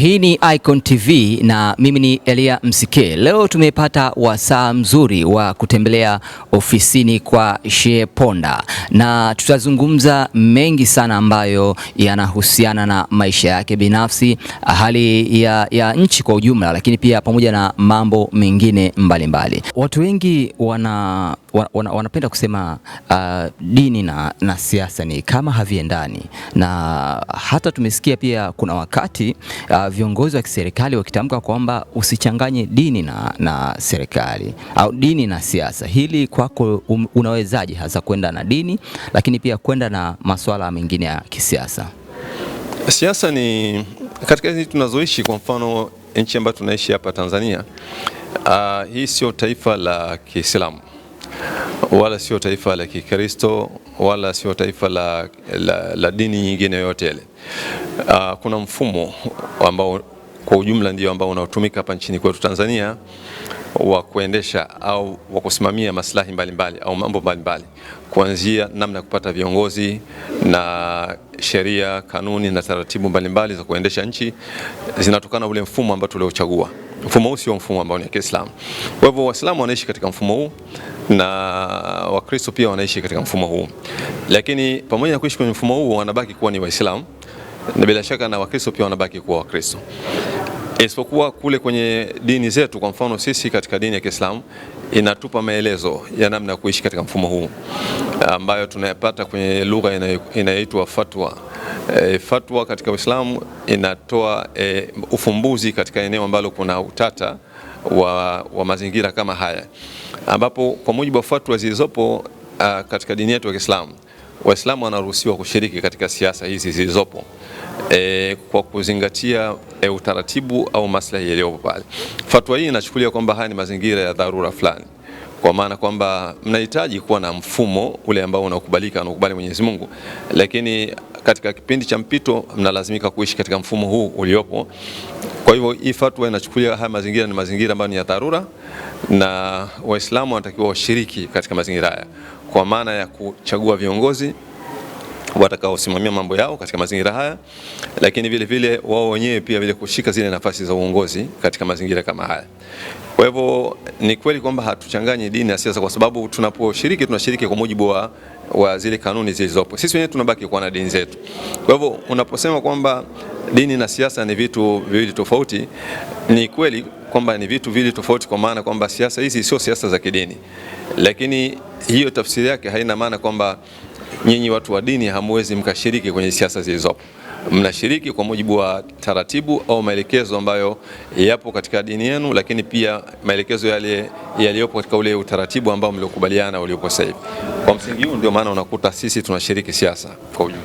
Hii ni Icon TV na mimi ni Elia Msike. Leo tumepata wasaa mzuri wa kutembelea ofisini kwa Sheikh Ponda na tutazungumza mengi sana ambayo yanahusiana na maisha yake binafsi, hali ya nchi kwa ujumla, lakini pia pamoja na mambo mengine mbalimbali. Watu wengi wanapenda kusema dini na siasa ni kama haviendani, na hata tumesikia pia kuna wakati viongozi wa kiserikali wakitamka kwamba usichanganye dini na serikali au dini na siasa. Hili kwako unawezaje hasa kwenda na dini lakini pia kwenda na masuala mengine ya kisiasa? Siasa ni katika hizi tunazoishi. Kwa mfano nchi ambayo tunaishi hapa Tanzania, hii sio taifa la Kiislamu wala sio taifa la Kikristo wala sio taifa la dini nyingine yoyote ile. Kuna mfumo ambao kwa ujumla ndio ambao unaotumika hapa nchini kwetu Tanzania wa kuendesha au wa kusimamia maslahi mbalimbali au mambo mbalimbali, kuanzia namna ya kupata viongozi na sheria, kanuni na taratibu mbalimbali za kuendesha nchi zinatokana ule mfumo ambao tuliochagua. Mfumo huu sio mfumo ambao ni Kiislamu. Kwa hivyo Waislamu wanaishi katika mfumo huu na Wakristo pia wanaishi katika mfumo huu, lakini pamoja na kuishi kwenye mfumo huu wanabaki kuwa ni Waislamu, na bila shaka na Wakristo pia wanabaki kuwa Wakristo. Isipokuwa kule kwenye dini zetu, kwa mfano sisi katika dini ya Kiislamu inatupa maelezo ya namna ya kuishi katika mfumo huu ambayo tunayapata kwenye lugha inayoitwa fatwa. Fatwa katika Uislamu inatoa ufumbuzi katika eneo ambalo kuna utata wa mazingira kama haya, ambapo kwa mujibu wa fatwa zilizopo katika dini yetu ya Kiislamu, Waislamu wanaruhusiwa kushiriki katika siasa hizi zilizopo kwa kuzingatia utaratibu au maslahi yaliyopo pale. Fatwa hii inachukulia kwamba haya ni mazingira ya dharura fulani, kwa maana kwamba mnahitaji kuwa na mfumo ule ambao unakubalika, unakubali Mwenyezi Mungu, lakini katika kipindi cha mpito mnalazimika kuishi katika mfumo huu uliopo. Kwa hivyo hii fatwa inachukulia haya mazingira ni mazingira ambayo ni ya dharura, na Waislamu wanatakiwa washiriki katika mazingira haya kwa maana ya kuchagua viongozi watakaosimamia mambo yao katika mazingira haya, lakini vile vile wao wenyewe pia vile kushika zile nafasi za uongozi katika mazingira kama haya. Kwa hivyo ni kweli kwamba hatuchanganyi dini na siasa, kwa sababu tunaposhiriki tunashiriki kwa mujibu wa zile kanuni zilizopo. Sisi wenyewe tunabaki kuwa na dini zetu. Kwa hivyo unaposema kwamba dini na siasa ni vitu viwili tofauti, ni kweli kwamba ni vitu viwili tofauti, kwa maana kwamba siasa hizi sio siasa za kidini, lakini hiyo tafsiri yake haina maana kwamba nyinyi watu wa dini hamwezi mkashiriki kwenye siasa zilizopo. Mnashiriki kwa mujibu wa taratibu au maelekezo ambayo yapo katika dini yenu, lakini pia maelekezo yale yaliyopo katika ule utaratibu ambao mliokubaliana uliopo sasa hivi. Kwa msingi huu ndio maana unakuta sisi tunashiriki siasa kwa ujumla.